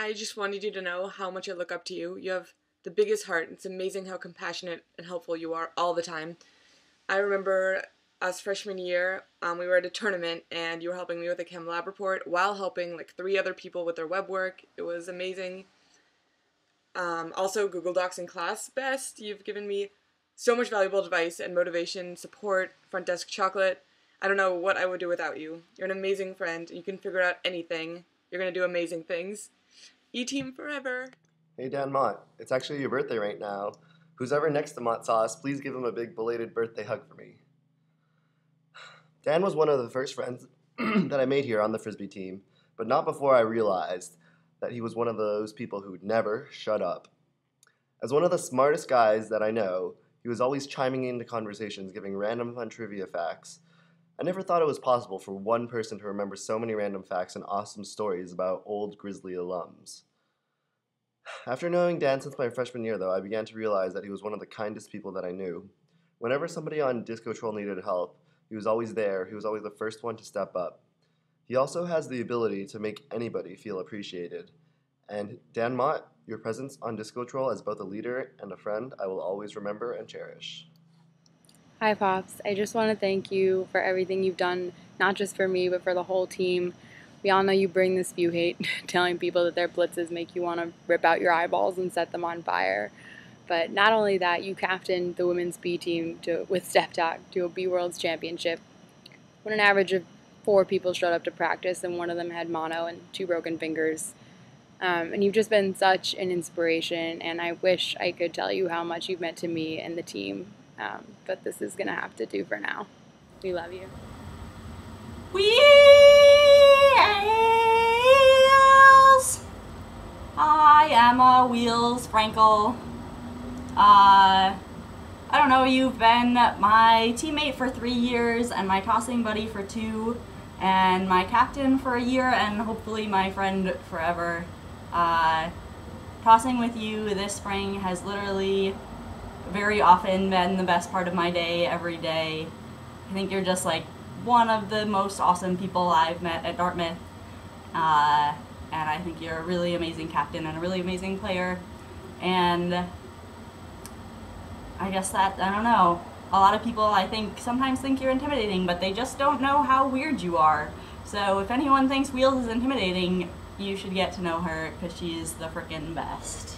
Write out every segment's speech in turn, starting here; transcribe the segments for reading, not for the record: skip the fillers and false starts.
I just wanted you to know how much I look up to you. You have the biggest heart. It's amazing how compassionate and helpful you are all the time. I remember us freshman year, we were at a tournament and you were helping me with a chem lab report while helping like 3 other people with their web work. It was amazing. Also, Google Docs in class, best. You've given me so much valuable advice and motivation, support, front desk chocolate. I don't know what I would do without you. You're an amazing friend. You can figure out anything. You're going to do amazing things. E-team forever. Hey Dan Mott, it's actually your birthday right now. Who's ever next to Mott Sauce, please give him a big belated birthday hug for me. Dan was one of the first friends that I made here on the Frisbee team, but not before I realized that he was one of those people who'd never shut up. As one of the smartest guys that I know, he was always chiming into conversations, giving random fun trivia facts. I never thought it was possible for one person to remember so many random facts and awesome stories about old Grizzly alums. After knowing Dan since my freshman year, though, I began to realize that he was one of the kindest people that I knew. Whenever somebody on Disco Troll needed help, he was always there. He was always the first one to step up. He also has the ability to make anybody feel appreciated. And Dan Mott, your presence on Disco Troll as both a leader and a friend, I will always remember and cherish. Hi, Pops. I just want to thank you for everything you've done, not just for me, but for the whole team. We all know you bring the spew hate, telling people that their blitzes make you want to rip out your eyeballs and set them on fire. But not only that, you captained the women's B team with Step Talk to a B Worlds Championship when an average of 4 people showed up to practice and one of them had mono and 2 broken fingers. And you've just been such an inspiration, and I wish I could tell you how much you've meant to me and the team. But this is going to have to do for now. We love you. Wheels! Hi, Emma Wheels Frankel. I don't know, you've been my teammate for 3 years and my tossing buddy for 2 and my captain for a year and hopefully my friend forever. Tossing with you this spring has literally very often been the best part of my day every day. I think you're just like one of the most awesome people I've met at Dartmouth. And I think you're a really amazing captain and a really amazing player. And I guess that, I don't know, a lot of people I think sometimes think you're intimidating, but they just don't know how weird you are. So if anyone thinks Wheels is intimidating, you should get to know her because she's the frickin' best.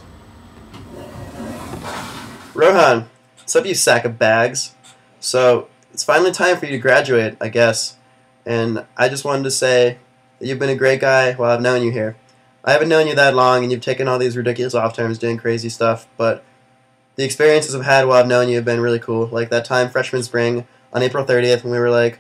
Rohan, what's up, you sack of bags? So, it's finally time for you to graduate, I guess. And I just wanted to say that you've been a great guy while I've known you here. I haven't known you that long, and you've taken all these ridiculous off terms doing crazy stuff, but the experiences I've had while I've known you have been really cool. Like that time freshman spring on April 30th when we were like,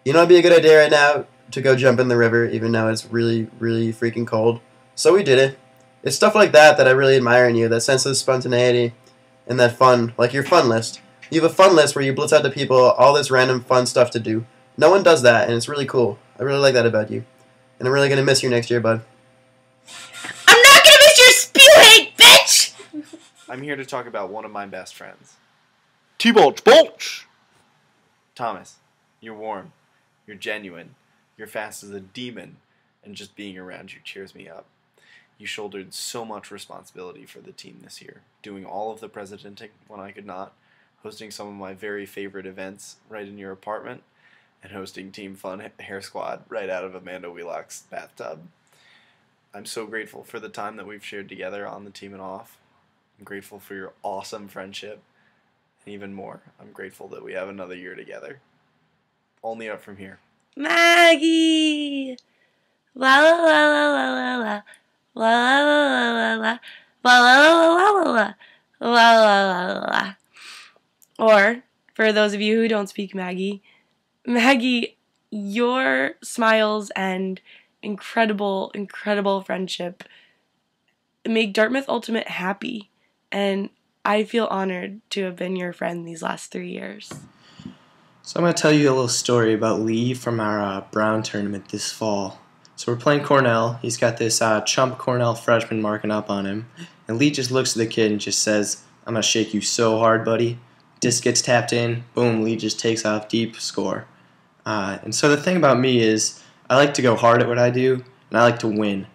you know, it'd be a good idea right now to go jump in the river, even though it's really, really freaking cold. So we did it. It's stuff like that that I really admire in you, that sense of spontaneity and that fun, like your fun list. You have a fun list where you blitz out to people all this random fun stuff to do. No one does that, and it's really cool. I really like that about you. And I'm really going to miss you next year, bud. I'm not gonna miss your spew hate, bitch! I'm here to talk about one of my best friends. T-Bulch Bulch! Thomas, you're warm. You're genuine. You're fast as a demon. And just being around you cheers me up. You shouldered so much responsibility for the team this year, doing all of the presidenting when I could not, hosting some of my very favorite events right in your apartment, and hosting Team Fun Hair Squad right out of Amanda Wheelock's bathtub. I'm so grateful for the time that we've shared together on the team and off. I'm grateful for your awesome friendship. And even more, I'm grateful that we have another year together. Only up from here. Maggie! La la la la la la la la la la la la la la la la la la. Or, for those of you who don't speak Maggie, your smiles and incredible, incredible friendship make Dartmouth Ultimate happy, and I feel honored to have been your friend these last 3 years. So I'm going to tell you a little story about Lee from our Brown tournament this fall. So we're playing Cornell. He's got this chump Cornell freshman marking up on him. And Lee just looks at the kid and just says, I'm going to shake you so hard, buddy. Disc gets tapped in. Boom, Lee just takes off deep, score. And so the thing about me is I like to go hard at what I do, and I like to win.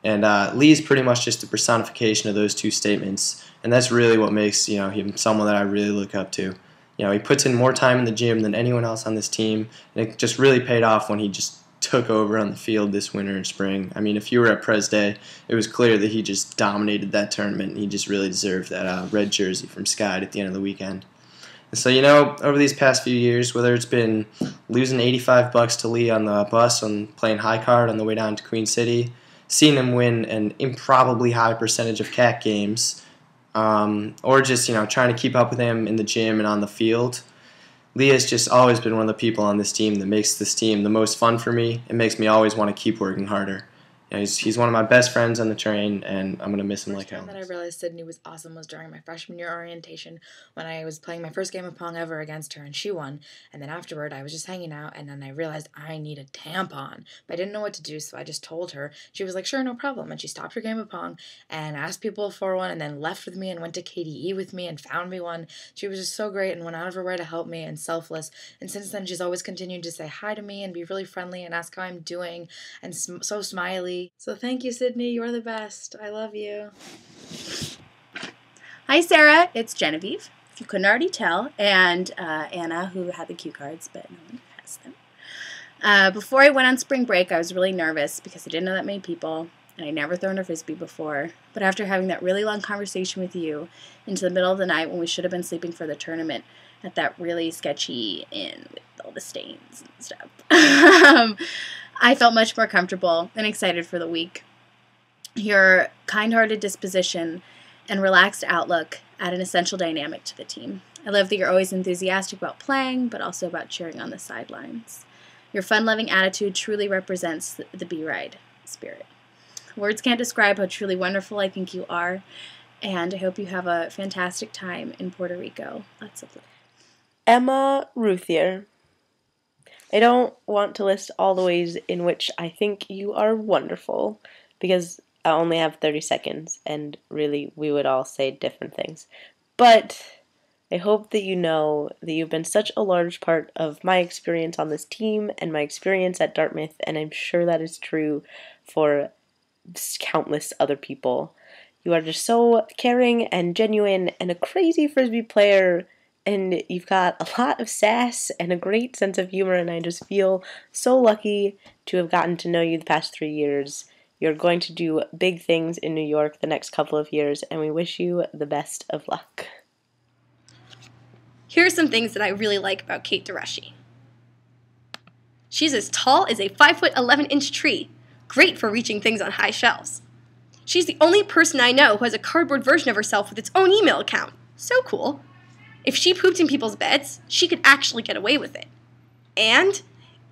And Lee's pretty much just a personification of those two statements, and that's really what makes him someone that I really look up to. He puts in more time in the gym than anyone else on this team, and it just really paid off when he just took over on the field this winter and spring. I mean, if you were at Pres Day, it was clear that he just dominated that tournament, and he just really deserved that red jersey from Skye at the end of the weekend. And so, over these past few years, whether it's been losing $85 to Lee on the bus and playing high card on the way down to Queen City, seeing him win an improbably high percentage of CAC games, or just, trying to keep up with him in the gym and on the field, Lee has just always been one of the people on this team that makes this team the most fun for me. It makes me always want to keep working harder. He's one of my best friends on the train, and I'm going to miss him like hell. The first time that I realized Sydney was awesome was during my freshman year orientation when I was playing my first game of Pong ever against her, and she won. And then afterward, I was just hanging out, and then I realized I need a tampon. But I didn't know what to do, so I just told her. She was like, sure, no problem. And she stopped her game of Pong and asked people for one, and then left with me and went to KDE with me and found me one. She was just so great and went out of her way to help me and selfless. And since then, she's always continued to say hi to me and be really friendly and ask how I'm doing and so smiley. So thank you, Sydney. You're the best. I love you. Hi, Sarah. It's Genevieve, if you couldn't already tell, and Anna, who had the cue cards, but no one has them. Before I went on spring break, I was really nervous because I didn't know that many people, and I'd never thrown a Frisbee before. But after having that really long conversation with you into the middle of the night when we should have been sleeping for the tournament at that really sketchy inn with all the stains and stuff, I felt much more comfortable and excited for the week. Your kind-hearted disposition and relaxed outlook add an essential dynamic to the team. I love that you're always enthusiastic about playing, but also about cheering on the sidelines. Your fun-loving attitude truly represents the B-Ride spirit. Words can't describe how truly wonderful I think you are, and I hope you have a fantastic time in Puerto Rico. Lots of love. Emma Ruthier. I don't want to list all the ways in which I think you are wonderful, because I only have 30 seconds, and really we would all say different things. But I hope that you know that you've been such a large part of my experience on this team and my experience at Dartmouth, and I'm sure that is true for countless other people. You are just so caring and genuine and a crazy Frisbee player, and you've got a lot of sass and a great sense of humor, and I just feel so lucky to have gotten to know you the past 3 years. You're going to do big things in New York the next couple of years, and we wish you the best of luck. Here are some things that I really like about Kate DeRushy. She's as tall as a 5'11" tree, great for reaching things on high shelves. She's the only person I know who has a cardboard version of herself with its own email account. So cool. If she pooped in people's beds, she could actually get away with it. And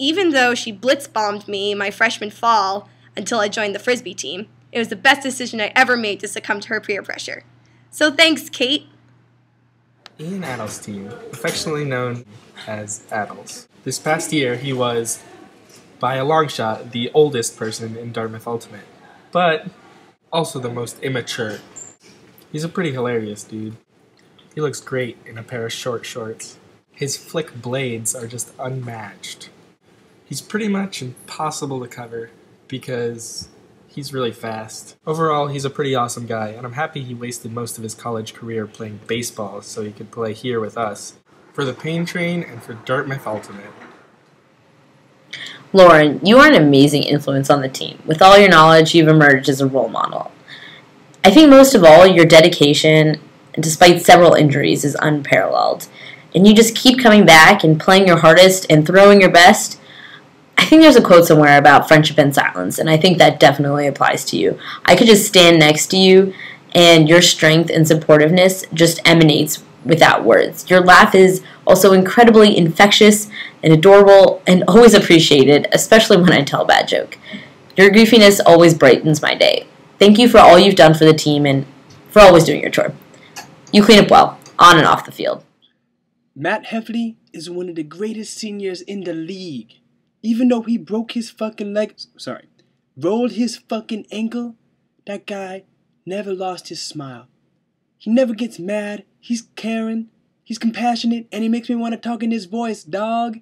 even though she blitz-bombed me my freshman fall until I joined the Frisbee team, it was the best decision I ever made to succumb to her peer pressure. So thanks, Kate. Ian Adels' team, affectionately known as Adels. This past year, he was, by a long shot, the oldest person in Dartmouth Ultimate, but also the most immature. He's a pretty hilarious dude. He looks great in a pair of short shorts. His flick blades are just unmatched. He's pretty much impossible to cover because he's really fast. Overall, he's a pretty awesome guy, and I'm happy he wasted most of his college career playing baseball so he could play here with us. For the Pain Train and for Dartmouth Ultimate. Lauren, you are an amazing influence on the team. With all your knowledge, you've emerged as a role model. I think most of all, your dedication, despite several injuries, is unparalleled. And you just keep coming back and playing your hardest and throwing your best. I think there's a quote somewhere about friendship and silence, and I think that definitely applies to you. I could just stand next to you, and your strength and supportiveness just emanates without words. Your laugh is also incredibly infectious and adorable and always appreciated, especially when I tell a bad joke. Your goofiness always brightens my day. Thank you for all you've done for the team and for always doing your chore. You clean up well, on and off the field. Matt Heffley is one of the greatest seniors in the league. Even though he broke his fucking leg, rolled his fucking ankle, that guy never lost his smile. He never gets mad, he's caring, he's compassionate, and he makes me want to talk in his voice, dog.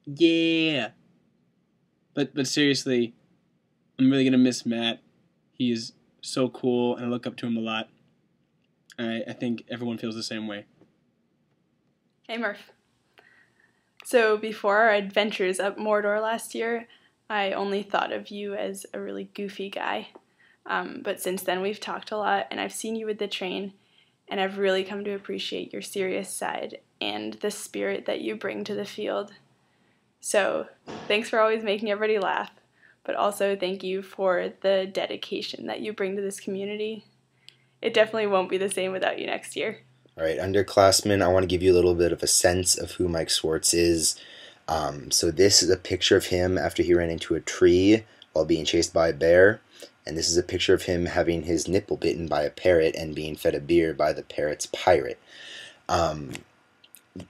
Yeah. But seriously, I'm really gonna miss Matt. He is so cool, and I look up to him a lot. I think everyone feels the same way. Hey, Murph. So before our adventures up Mordor last year, I only thought of you as a really goofy guy. But since then we've talked a lot, and I've seen you with the train, and I've really come to appreciate your serious side and the spirit that you bring to the field. So thanks for always making everybody laugh, but also thank you for the dedication that you bring to this community. It definitely won't be the same without you next year. All right, underclassmen, I want to give you a little bit of a sense of who Mike Swartz is. So this is a picture of him after he ran into a tree while being chased by a bear. And this is a picture of him having his nipple bitten by a parrot and being fed a beer by the parrot's pirate.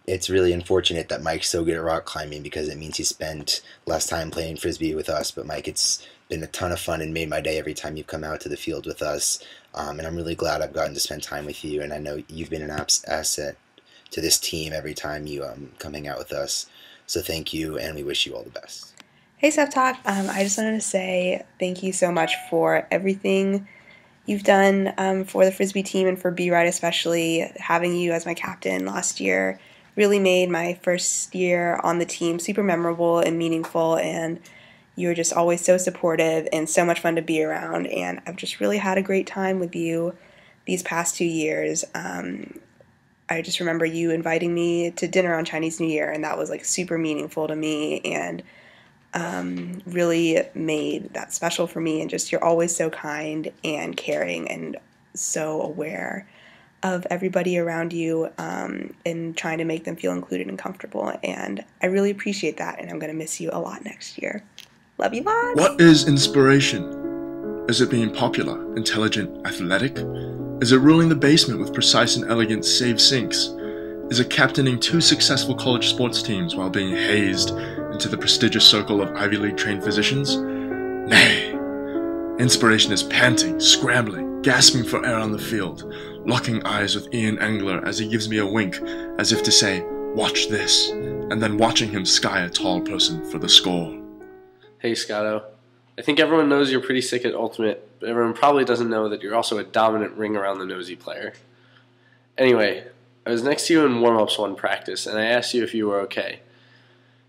It's really unfortunate that Mike's so good at rock climbing because it means he spent less time playing Frisbee with us. But Mike, it's been a ton of fun and made my day every time you've come out to the field with us. And I'm really glad I've gotten to spend time with you. And I know you've been an asset to this team every time you come hang out with us. So thank you, and we wish you all the best. Hey, Step Talk. I just wanted to say thank you so much for everything you've done for the Frisbee team and for B-Ride especially. Having you as my captain last year really made my first year on the team super memorable and meaningful, and you were just always so supportive and so much fun to be around, and I've just really had a great time with you these past 2 years. I just remember you inviting me to dinner on Chinese New Year, and that was like super meaningful to me and really made that special for me. And just you're always so kind and caring and so aware of everybody around you and trying to make them feel included and comfortable. And I really appreciate that, and I'm going to miss you a lot next year. Love you lots! What is inspiration? Is it being popular, intelligent, athletic? Is it ruling the basement with precise and elegant save sinks? Is it captaining 2 successful college sports teams while being hazed into the prestigious circle of Ivy League trained physicians? Nay. Inspiration is panting, scrambling, gasping for air on the field, locking eyes with Ian Engler as he gives me a wink, as if to say, watch this, and then watching him sky a tall person for the score. Hey, Scotto. I think everyone knows you're pretty sick at Ultimate, but everyone probably doesn't know that you're also a dominant ring-around-the-nosy player. Anyway, I was next to you in warm-ups one practice, and I asked you if you were okay.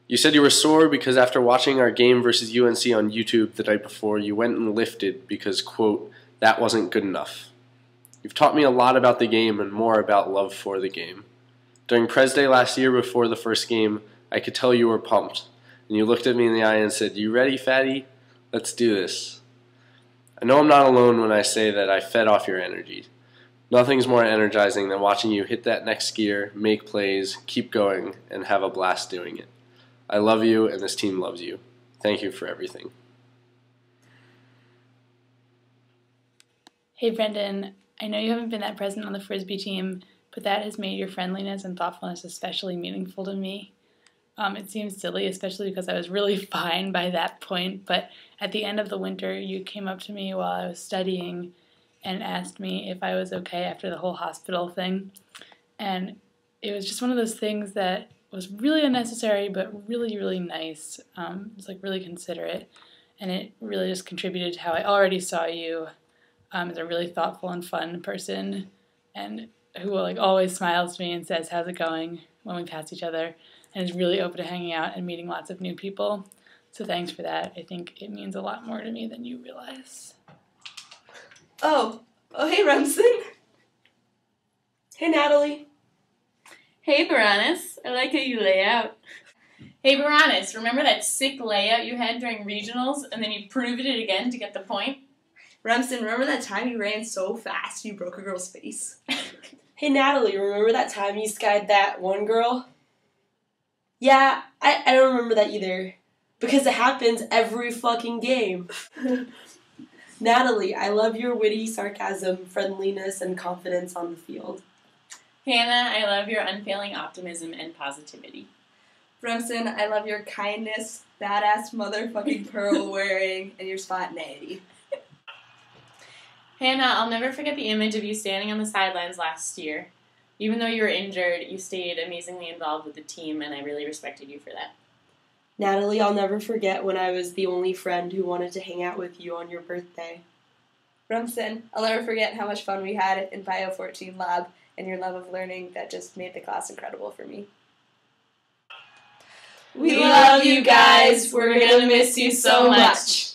You said you were sore because after watching our game versus UNC on YouTube the night before, you went and lifted because, quote, that wasn't good enough. You've taught me a lot about the game and more about love for the game. During Pres Day last year before the first game, I could tell you were pumped, and you looked at me in the eye and said, "You ready, fatty? Let's do this." I know I'm not alone when I say that I fed off your energy. Nothing's more energizing than watching you hit that next gear, make plays, keep going, and have a blast doing it. I love you, and this team loves you. Thank you for everything. Hey, Brendan. I know you haven't been that present on the Frisbee team, but that has made your friendliness and thoughtfulness especially meaningful to me. It seems silly, especially because I was really fine by that point, but at the end of the winter, you came up to me while I was studying and asked me if I was okay after the whole hospital thing. And it was just one of those things that was really unnecessary, but really, really nice. It was like really considerate, and it really just contributed to how I already saw you as a really thoughtful and fun person, and who like always smiles to me and says, "How's it going?" when we pass each other, and is really open to hanging out and meeting lots of new people. So thanks for that. I think it means a lot more to me than you realize. Oh, hey, Remsen. Hey, Natalie. Hey, Baranus. I like how you lay out. Hey, Baranus, remember that sick layout you had during regionals and then you proved it again to get the point? Remsen, remember that time you ran so fast you broke a girl's face? Hey, Natalie, remember that time you skied that one girl? Yeah, I don't remember that either. Because it happens every fucking game. Natalie, I love your witty sarcasm, friendliness, and confidence on the field. Hannah, I love your unfailing optimism and positivity. Remsen, I love your kindness, badass motherfucking pearl wearing, and your spontaneity. Hannah, I'll never forget the image of you standing on the sidelines last year. Even though you were injured, you stayed amazingly involved with the team, and I really respected you for that. Natalie, I'll never forget when I was the only friend who wanted to hang out with you on your birthday. Rumson, I'll never forget how much fun we had in Bio 14 lab and your love of learning that just made the class incredible for me. We love you guys. We're gonna miss you so much.